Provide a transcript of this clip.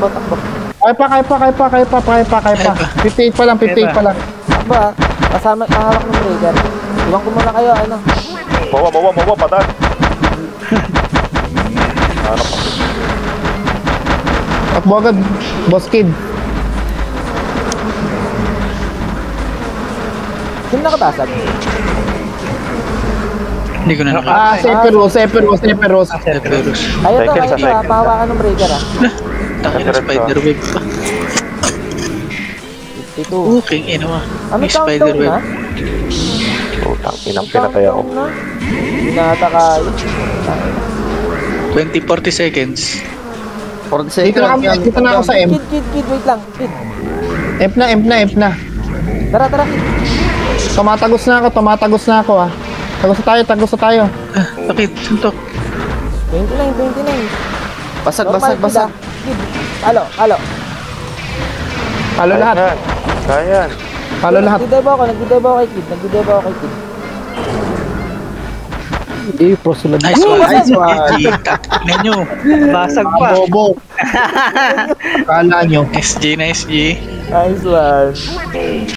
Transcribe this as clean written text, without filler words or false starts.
takbo. Kaya pa. 58 pa lang, 58 pa lang. Takbo ah. Kasama, kahawak ng breaker. Iwan ko muna kayo, ano. Bawa, padan. Ano pa? Takbo agad, Boss Kid. Sino nakatasag? Hindi ko na nakita. Seperos. Severus. Kayo to, Cycle sa cycle. pahawakan ng breaker ah. Takin na spiderweb pa. 52. King ina mo. Ano May countdown spiderweb. na? Putang inang pinatay ako. Binata ka. 20-40 seconds. 40 dito na ako sa M. Kid, wait lang. Kid. F na. Tara, kid. Tumatagos na ako ah. Tagos na tayo. Bakit? Suntok. 29. Basag. Kid. Halo. Halo lahat. Kaya. Halo lahat. Nagdidive ako kay Kid. Prosulad. Nice one. Nice one. Tingnan nyo. Basag pa. Bobo. Kala nyo. SG na SG. Nice one.